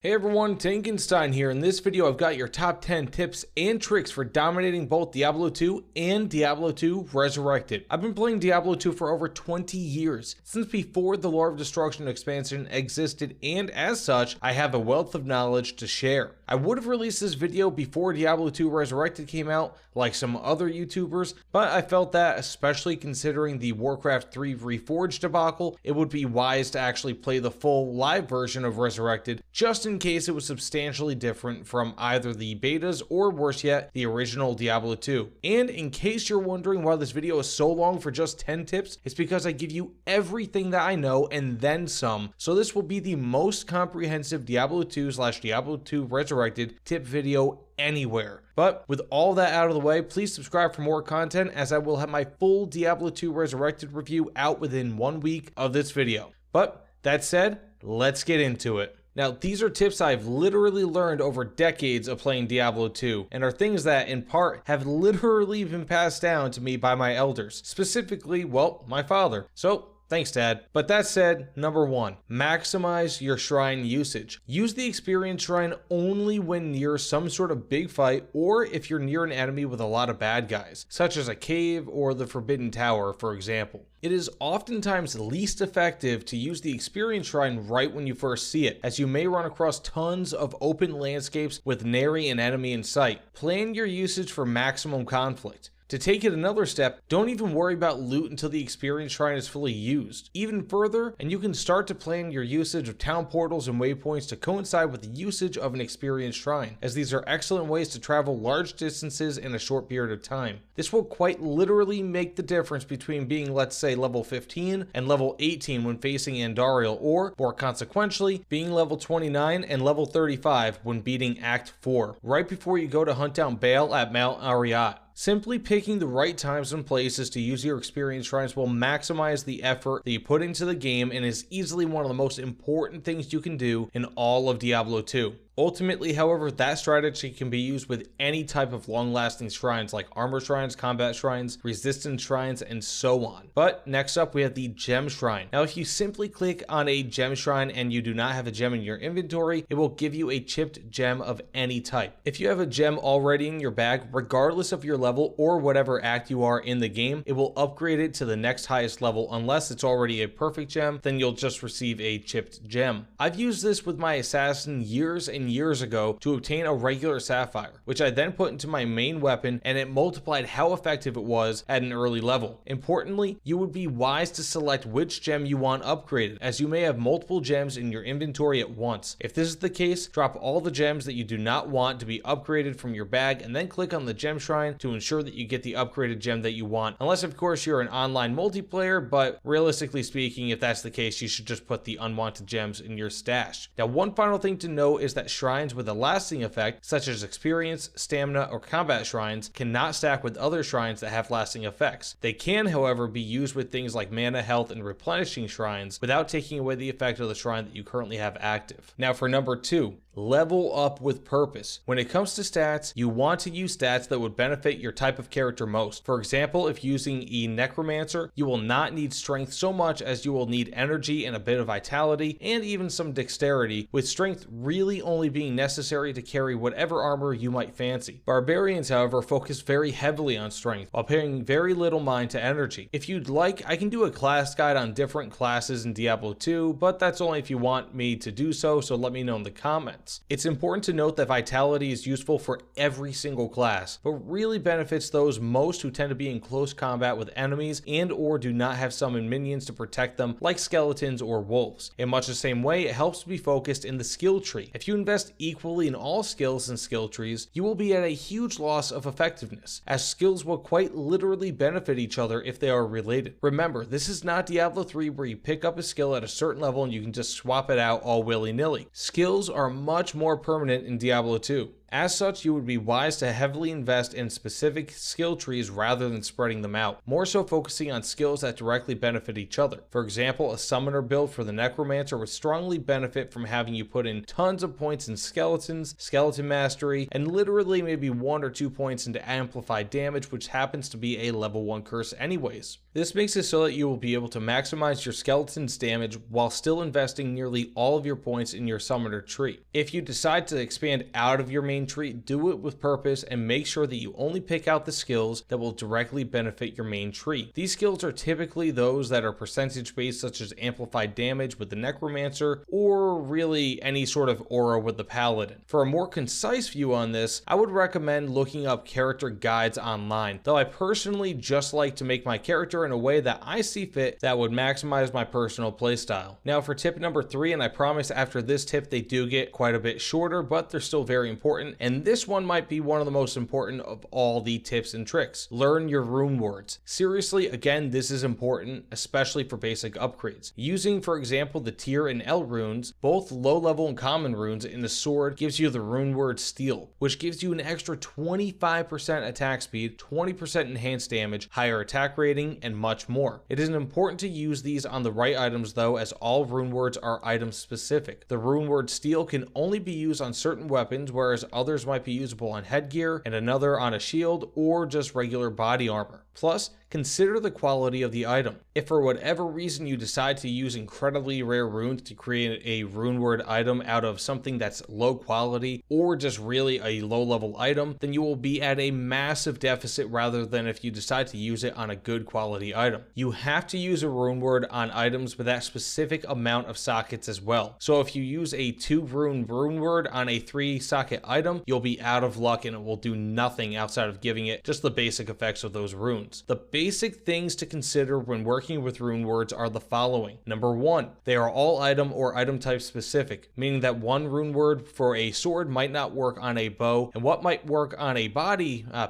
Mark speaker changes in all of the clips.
Speaker 1: Hey everyone, Tankenstein here. In this video, I've got your top 10 tips and tricks for dominating both Diablo 2 and Diablo 2 Resurrected. I've been playing Diablo 2 for over 20 years, since before the Lore of Destruction expansion existed, and as such, I have a wealth of knowledge to share. I would have released this video before Diablo 2 Resurrected came out, like some other YouTubers, but I felt that, especially considering the Warcraft 3 Reforged debacle, it would be wise to actually play the full live version of Resurrected, just in case it was substantially different from either the betas or, worse yet, the original Diablo 2. And in case you're wondering why this video is so long for just 10 tips, it's because I give you everything that I know and then some. So this will be the most comprehensive Diablo 2/Diablo 2 Resurrected tip video anywhere. But with all that out of the way, please subscribe for more content, as I will have my full Diablo 2 Resurrected review out within 1 week of this video. But that said, let's get into it. Now, these are tips I've literally learned over decades of playing Diablo 2, and are things that, in part, have literally been passed down to me by my elders. Specifically, well, my father. So, thanks, Dad. But that said, number 1, maximize your shrine usage. Use the experience shrine only when near some sort of big fight, or if you're near an enemy with a lot of bad guys, such as a cave or the Forbidden Tower, for example. It is oftentimes least effective to use the experience shrine right when you first see it, as you may run across tons of open landscapes with nary an enemy in sight. Plan your usage for maximum conflict. To take it another step, don't even worry about loot until the experience shrine is fully used. Even further, and you can start to plan your usage of town portals and waypoints to coincide with the usage of an experience shrine, as these are excellent ways to travel large distances in a short period of time. This will quite literally make the difference between being, let's say, level 15 and level 18 when facing Andariel, or, more consequentially, being level 29 and level 35 when beating Act 4, right before you go to hunt down Baal at Mount Ariyat. Simply picking the right times and places to use your experience shrines will maximize the effort that you put into the game, and is easily one of the most important things you can do in all of Diablo 2. Ultimately, however, that strategy can be used with any type of long-lasting shrines like armor shrines, combat shrines, resistance shrines, and so on. But next up, we have the gem shrine. Now, if you simply click on a gem shrine and you do not have a gem in your inventory, it will give you a chipped gem of any type. If you have a gem already in your bag, regardless of your level or whatever act you are in the game, it will upgrade it to the next highest level. Unless it's already a perfect gem, then you'll just receive a chipped gem. I've used this with my assassin years and years ago to obtain a regular sapphire, which I then put into my main weapon, and it multiplied how effective it was at an early level. Importantly, you would be wise to select which gem you want upgraded, as you may have multiple gems in your inventory at once. If this is the case, drop all the gems that you do not want to be upgraded from your bag, and then click on the gem shrine to ensure that you get the upgraded gem that you want. Unless, of course, you're an online multiplayer, but realistically speaking, if that's the case, you should just put the unwanted gems in your stash. Now, one final thing to know is that shrines with a lasting effect, such as experience, stamina, or combat shrines, cannot stack with other shrines that have lasting effects. They can, however, be used with things like mana, health, and replenishing shrines without taking away the effect of the shrine that you currently have active. Now for number 2, level up with purpose. When it comes to stats, you want to use stats that would benefit your type of character most. For example, if using a necromancer, you will not need strength so much as you will need energy and a bit of vitality, and even some dexterity, with strength really only being necessary to carry whatever armor you might fancy. Barbarians, however, focus very heavily on strength, while paying very little mind to energy. If you'd like, I can do a class guide on different classes in Diablo 2, but that's only if you want me to do so, so let me know in the comments. It's important to note that vitality is useful for every single class, but really benefits those most who tend to be in close combat with enemies and or do not have summon minions to protect them, like skeletons or wolves. In much the same way, it helps to be focused in the skill tree. If you invest equally in all skills and skill trees, you will be at a huge loss of effectiveness, as skills will quite literally benefit each other if they are related. Remember, this is not Diablo 3 where you pick up a skill at a certain level and you can just swap it out all willy-nilly. Skills are much more permanent in Diablo 2. As such, you would be wise to heavily invest in specific skill trees rather than spreading them out, more so focusing on skills that directly benefit each other. For example, a summoner build for the necromancer would strongly benefit from having you put in tons of points in skeletons, skeleton mastery, and literally maybe 1 or 2 points into amplified damage, which happens to be a level 1 curse anyways. This makes it so that you will be able to maximize your skeleton's damage while still investing nearly all of your points in your summoner tree. If you decide to expand out of your main tree, do it with purpose and make sure that you only pick out the skills that will directly benefit your main tree. These skills are typically those that are percentage based, such as amplified damage with the necromancer, or really any sort of aura with the paladin. For a more concise view on this, I would recommend looking up character guides online, though I personally just like to make my character in a way that I see fit that would maximize my personal playstyle. Now for tip number 3, and I promise after this tip they do get quite a bit shorter, but they're still very important, and this one might be one of the most important of all the tips and tricks. Learn your rune words. Seriously, again, this is important, especially for basic upgrades. Using, for example, the tier and L runes, both low level and common runes in the sword, gives you the rune word steel, which gives you an extra 25% attack speed, 20% enhanced damage, higher attack rating, and much more. It is important to use these on the right items though, as all rune words are item specific. The rune word steel can only be used on certain weapons, whereas others might be usable on headgear and another on a shield or just regular body armor. Plus, consider the quality of the item. If for whatever reason you decide to use incredibly rare runes to create a rune word item out of something that's low quality or just really a low level item, then you will be at a massive deficit rather than if you decide to use it on a good quality item. You have to use a rune word on items with that specific amount of sockets as well. So if you use a 2 rune word on a 3 socket item, you'll be out of luck and it will do nothing outside of giving it just the basic effects of those runes. The basic things to consider when working with rune words are the following. Number 1, they are all item or item type specific, meaning that one rune word for a sword might not work on a bow, and what might work on a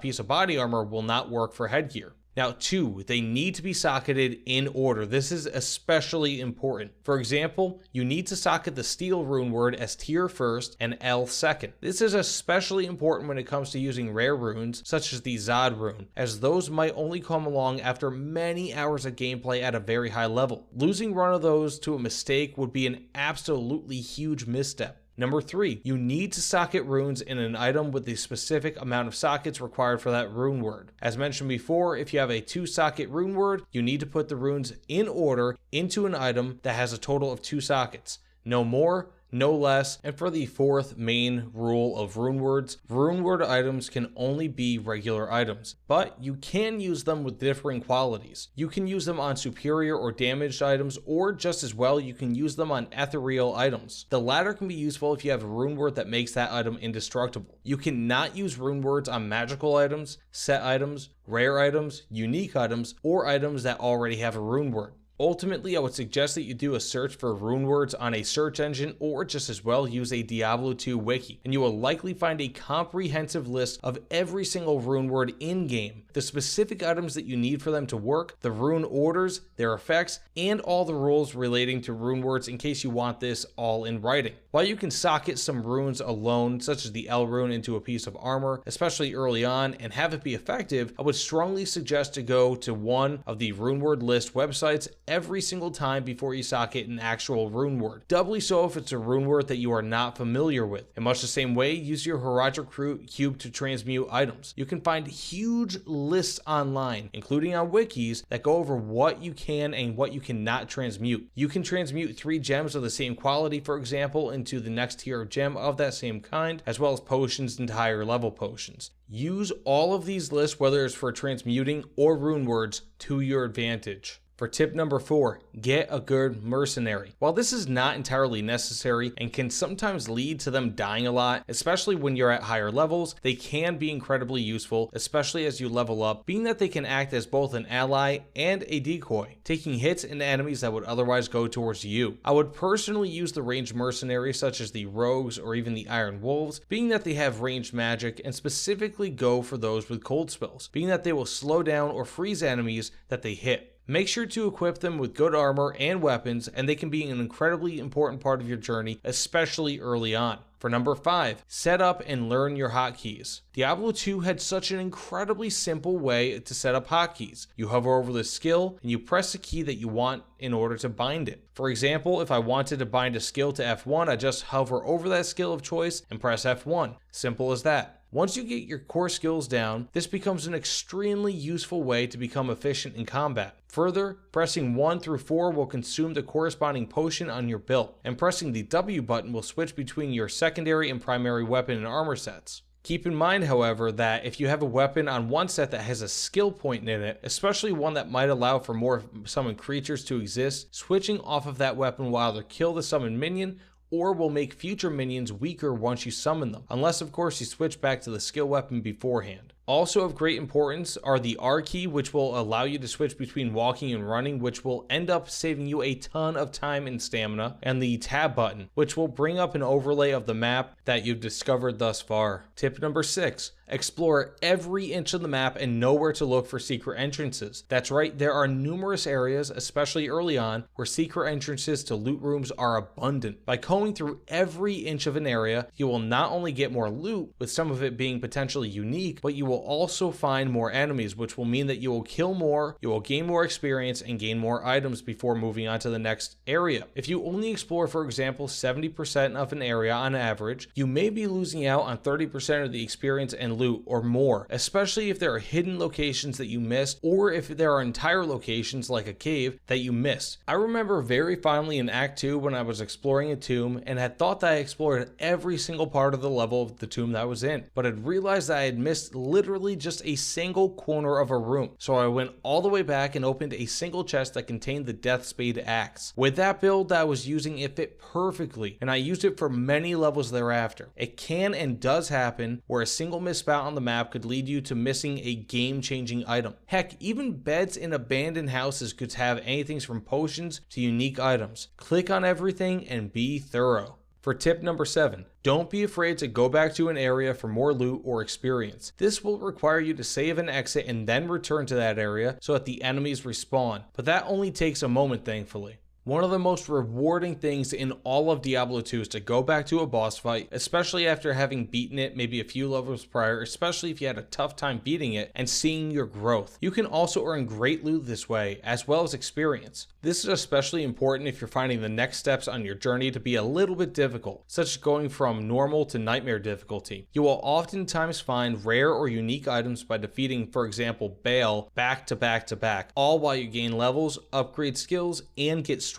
Speaker 1: piece of body armor will not work for headgear. Now 2, they need to be socketed in order. This is especially important. For example, you need to socket the steel rune word as tier first and L second. This is especially important when it comes to using rare runes such as the Zod rune, as those might only come along after many hours of gameplay at a very high level. Losing one of those to a mistake would be an absolutely huge misstep. Number 3, you need to socket runes in an item with the specific amount of sockets required for that rune word. As mentioned before, if you have a 2 socket rune word, you need to put the runes in order into an item that has a total of 2 sockets. No more, no less. And for the 4th main rule of rune words, rune word items can only be regular items, but you can use them with differing qualities. You can use them on superior or damaged items, or just as well, you can use them on ethereal items. The latter can be useful if you have a rune word that makes that item indestructible. You cannot use rune words on magical items, set items, rare items, unique items, or items that already have a rune word. Ultimately, I would suggest that you do a search for rune words on a search engine, or just as well use a Diablo 2 wiki, and you will likely find a comprehensive list of every single rune word in-game, the specific items that you need for them to work, the rune orders, their effects, and all the rules relating to rune words in case you want this all in writing. While you can socket some runes alone, such as the L rune, into a piece of armor, especially early on, and have it be effective, I would strongly suggest to go to one of the rune word list websites every single time before you socket an actual rune word. Doubly so if it's a rune word that you are not familiar with. In much the same way, use your Heraldric Cube to transmute items. You can find huge lists online, including on wikis, that go over what you can and what you cannot transmute. You can transmute 3 gems of the same quality, for example, into the next tier of gem of that same kind, as well as potions into higher level potions. Use all of these lists, whether it's for transmuting or rune words, to your advantage. For tip number 4, get a good mercenary. While this is not entirely necessary and can sometimes lead to them dying a lot, especially when you're at higher levels, they can be incredibly useful, especially as you level up, being that they can act as both an ally and a decoy, taking hits into enemies that would otherwise go towards you. I would personally use the ranged mercenaries such as the rogues or even the iron wolves, being that they have ranged magic, and specifically go for those with cold spells, being that they will slow down or freeze enemies that they hit. Make sure to equip them with good armor and weapons, and they can be an incredibly important part of your journey, especially early on. For number 5, set up and learn your hotkeys. Diablo 2 had such an incredibly simple way to set up hotkeys. You hover over the skill and you press the key that you want in order to bind it. For example, if I wanted to bind a skill to F1, I just hover over that skill of choice and press F1. Simple as that. Once you get your core skills down, this becomes an extremely useful way to become efficient in combat. Further, pressing 1 through 4 will consume the corresponding potion on your build, and pressing the W button will switch between your secondary and primary weapon and armor sets. Keep in mind, however, that if you have a weapon on one set that has a skill point in it, especially one that might allow for more summoned creatures to exist, switching off of that weapon will either kill the summoned minion or will make future minions weaker once you summon them, unless of course you switch back to the skill weapon beforehand. Also of great importance are the R key, which will allow you to switch between walking and running, which will end up saving you a ton of time and stamina, and the tab button, which will bring up an overlay of the map that you've discovered thus far. Tip number 6. Explore every inch of the map and know where to look for secret entrances. That's right, there are numerous areas, especially early on, where secret entrances to loot rooms are abundant. By combing through every inch of an area, you will not only get more loot, with some of it being potentially unique, but you will also find more enemies, which will mean that you will kill more, you will gain more experience, and gain more items before moving on to the next area. If you only explore, for example, 70% of an area on average, you may be losing out on 30% of the experience and loot or more, especially if there are hidden locations that you missed, or if there are entire locations like a cave that you missed. I remember very fondly in Act 2 when I was exploring a tomb and had thought that I explored every single part of the level of the tomb that I was in, but had realized that I had missed literally just a single corner of a room. So I went all the way back and opened a single chest that contained the Death Spade axe. With that build that I was using, it fit perfectly, and I used it for many levels thereafter. It can and does happen where a single misspout on the map could lead you to missing a game-changing item. Heck, even beds in abandoned houses could have anything from potions to unique items. Click on everything and be thorough. For tip number 7, don't be afraid to go back to an area for more loot or experience. This will require you to save and exit and then return to that area so that the enemies respawn, but that only takes a moment, thankfully. One of the most rewarding things in all of Diablo 2 is to go back to a boss fight, especially after having beaten it maybe a few levels prior, especially if you had a tough time beating it, and seeing your growth. You can also earn great loot this way, as well as experience. This is especially important if you're finding the next steps on your journey to be a little bit difficult, such as going from normal to nightmare difficulty. You will oftentimes find rare or unique items by defeating, for example, Baal back to back to back, all while you gain levels, upgrade skills, and get stronger.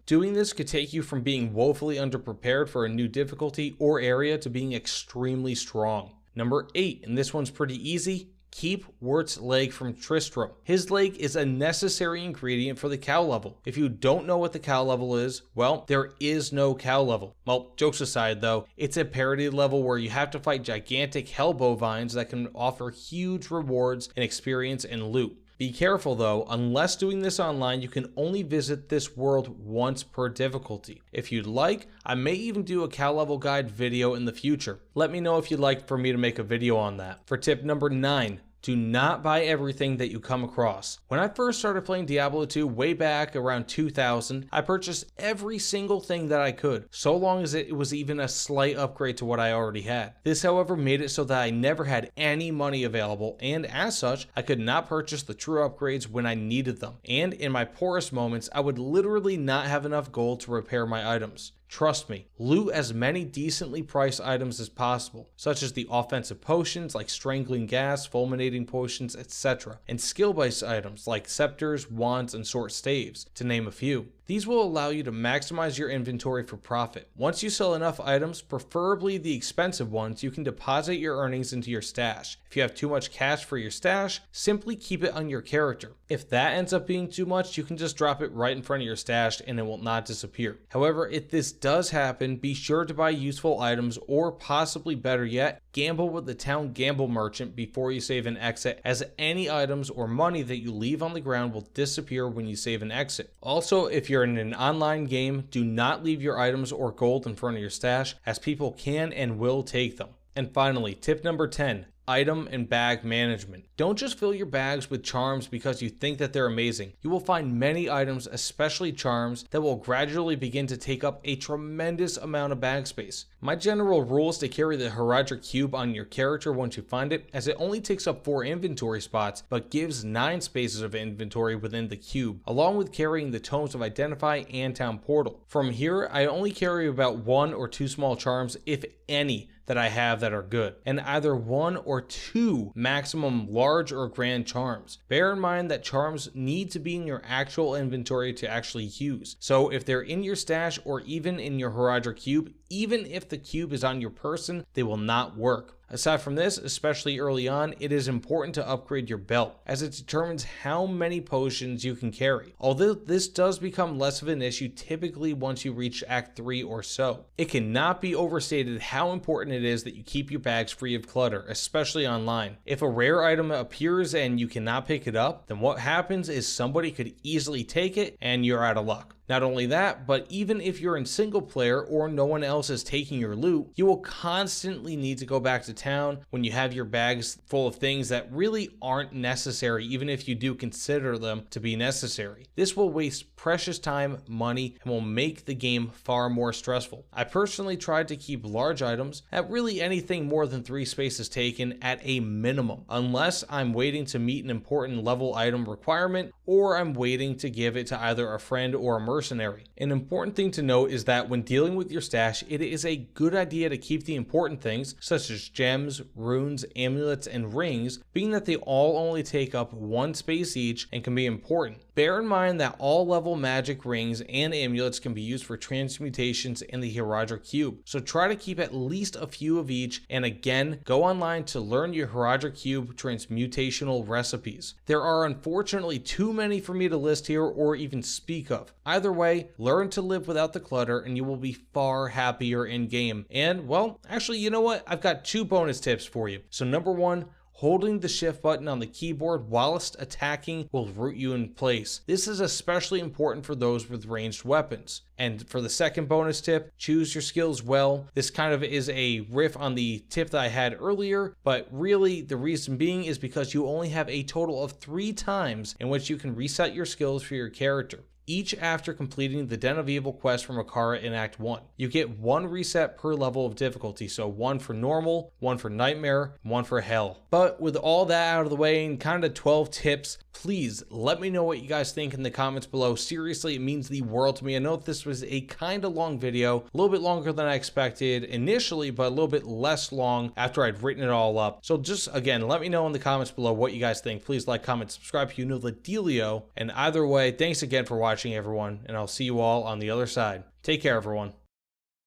Speaker 1: Doing this could take you from being woefully underprepared for a new difficulty or area to being extremely strong. Number 8, and this one's pretty easy. Keep Wirt's leg from Tristram. His leg is a necessary ingredient for the cow level. If you don't know what the cow level is, well, there is no cow level. Well, jokes aside though, it's a parody level where you have to fight gigantic hell bovines that can offer huge rewards in experience and loot. Be careful though, unless doing this online, you can only visit this world once per difficulty. If you'd like, I may even do a cow level guide video in the future. Let me know if you'd like for me to make a video on that. For tip number 9, do not buy everything that you come across. When I first started playing Diablo 2 way back around 2000, I purchased every single thing that I could, so long as it was even a slight upgrade to what I already had. This, however, made it so that I never had any money available, and as such, I could not purchase the true upgrades when I needed them. And in my poorest moments, I would literally not have enough gold to repair my items. Trust me, loot as many decently priced items as possible, such as the offensive potions like strangling gas, fulminating potions, etc., and skill-based items like scepters, wands, and short staves, to name a few. These will allow you to maximize your inventory for profit. Once you sell enough items, preferably the expensive ones, you can deposit your earnings into your stash. If you have too much cash for your stash, simply keep it on your character. If that ends up being too much, you can just drop it right in front of your stash and it will not disappear. However, if this does happen, be sure to buy useful items, or possibly better yet, gamble with the town gamble merchant before you save and exit, as any items or money that you leave on the ground will disappear when you save and exit. Also, if you're in an online game, do not leave your items or gold in front of your stash, as people can and will take them. And finally, tip number 10. Item and bag management. Don't just fill your bags with charms because you think that they're amazing. You will find many items, especially charms, that will gradually begin to take up a tremendous amount of bag space. My general rule is to carry the Heraldric Cube on your character once you find it, as it only takes up 4 inventory spots, but gives 9 spaces of inventory within the cube, along with carrying the Tomes of Identify and Town Portal. From here, I only carry about 1 or 2 small charms, if any, that I have that are good, and either 1 or 2 maximum large or grand charms. Bear in mind that charms need to be in your actual inventory to actually use, so if they're in your stash or even in your Heraldric Cube, even if the cube is on your person, they will not work. Aside from this, especially early on, it is important to upgrade your belt, as it determines how many potions you can carry, although this does become less of an issue typically once you reach Act 3 or so. It cannot be overstated how important it is that you keep your bags free of clutter, especially online. If a rare item appears and you cannot pick it up, then what happens is somebody could easily take it and you're out of luck. Not only that, but even if you're in single player or no one else is taking your loot, you will constantly need to go back to town when you have your bags full of things that really aren't necessary, even if you do consider them to be necessary. This will waste precious time, money, and will make the game far more stressful. I personally tried to keep large items at really anything more than 3 spaces taken at a minimum, unless I'm waiting to meet an important level item requirement or I'm waiting to give it to either a friend or a Mercenary. An important thing to note is that when dealing with your stash, it is a good idea to keep the important things, such as gems, runes, amulets, and rings, being that they all only take up 1 space each and can be important. Bear in mind that all level magic rings and amulets can be used for transmutations in the Heraldric Cube, so try to keep at least a few of each, and again, go online to learn your Heraldric Cube transmutational recipes. There are unfortunately too many for me to list here or even speak of. Either way, learn to live without the clutter and you will be far happier in game. And well, actually, you know what? I've got 2 bonus tips for you. So number 1, holding the shift button on the keyboard whilst attacking will root you in place. This is especially important for those with ranged weapons. And for the second bonus tip, choose your skills well. This kind of is a riff on the tip that I had earlier, but really the reason being is because you only have a total of 3 times in which you can reset your skills for your character, each after completing the Den of Evil quest from Akara in Act 1. You get 1 reset per level of difficulty, so 1 for normal, 1 for nightmare, 1 for hell. But with all that out of the way and kind of 12 tips, please let me know what you guys think in the comments below. Seriously, it means the world to me. I know this was a kind of long video, a little bit longer than I expected initially, but a little bit less long after I'd written it all up. So just again, let me know in the comments below what you guys think. Please like, comment, subscribe if you know the dealio. And either way, thanks again for watching, everyone, and I'll see you all on the other side. Take care, everyone.